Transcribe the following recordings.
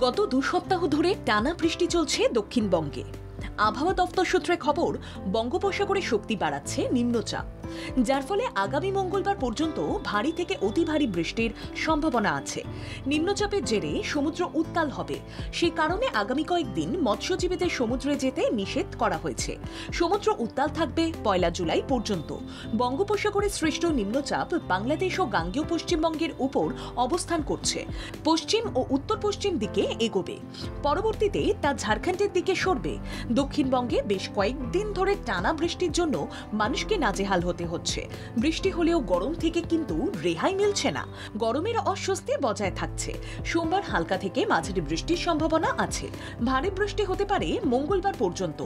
গত 2 সপ্তাহ ধরে টানা বৃষ্টি চলছে দক্ষিণবঙ্গে। আবহাওয়া দপ্তর সূত্রে খবর, বঙ্গোপসাগরে শক্তি বাড়াচ্ছে নিম্নচাপ, যার ফলে আগামী মঙ্গলবার পর্যন্ত ভারী থেকে অতি ভারী বৃষ্টির সম্ভাবনা আছে। নিম্নচাপের জেরে সমুদ্র উত্তাল হবে, সে কারণে আগামী কয়েকদিন মৎস্যজীবীদের সমুদ্রে যেতে নিষেধ করা হয়েছে। সমুদ্র উত্তাল থাকবে 1 জুলাই পর্যন্ত। বঙ্গোপসাগরে সৃষ্ট নিম্নচাপ বাংলাদেশ ও গাঙ্গেয় পশ্চিমবঙ্গের উপর অবস্থান করছে, পশ্চিম ও উত্তর পশ্চিম দিকে এগোবে। পরবর্তীতে তা ঝাড়খণ্ডের দিকে সরবে। দক্ষিণবঙ্গে বেশ কয়েকদিন ধরে টানা বৃষ্টির জন্য মানুষকে নাজেহাল হতে হচ্ছে। বৃষ্টি হলেও গরম থেকে কিন্তু রেহাই মিলছে না, গরমের অস্বস্তি বজায় থাকছে। সোমবার হালকা থেকে মাঝারি বৃষ্টির সম্ভাবনা আছে। ভারী বৃষ্টি হতে পারে মঙ্গলবার পর্যন্ত।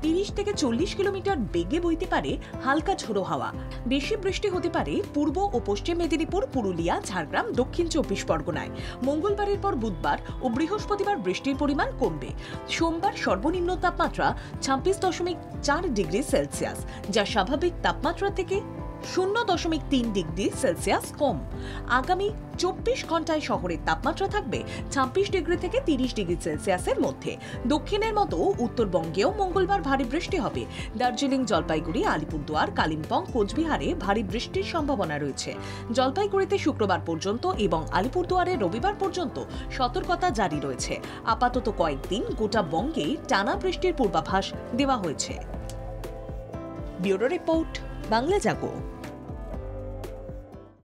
30 থেকে 40 কিলোমিটার বেগে বইতে পারে হালকা ঝোড়ো হাওয়া। বেশি বৃষ্টি হতে পারে পূর্ব ও পশ্চিম মেদিনীপুর, পুরুলিয়া, ঝাড়গ্রাম, দক্ষিণ 24 পরগনায়। মঙ্গলবারের পর বুধবার ও বৃহস্পতিবার বৃষ্টির পরিমাণ কমবে। সোমবার সর্বনিম্ন তাপমাত্রা 26.4 ডিগ্রি সেলসিয়াস, যা স্বাভাবিক তাপমাত্রা থেকে 0.3 ডিগ্রি সেলসিয়াস কম। আগামী 24 ঘন্টায় শহরের তাপমাত্রা থাকবে 26 ডিগ্রি থেকে 30 ডিগ্রি সেলসিয়াসের মধ্যে। দক্ষিণের মতো উত্তরবঙ্গেও মঙ্গলবার ভারী বৃষ্টি হবে। দার্জিলিং, জলপাইগুড়ি, আলিপুরদুয়ার, কালিম্পং, কোচবিহারে ভারী বৃষ্টির সম্ভাবনা রয়েছে। জলপাইগুড়িতে শুক্রবার পর্যন্ত এবং আলিপুরদুয়ারে রবিবার পর্যন্ত সতর্কতা জারি রয়েছে। আপাতত কয়েকদিন গোটা বঙ্গে টানা বৃষ্টির পূর্বাভাস দেওয়া হয়েছে। ব্যুরো রিপোর্ট, বাংলা জাগো।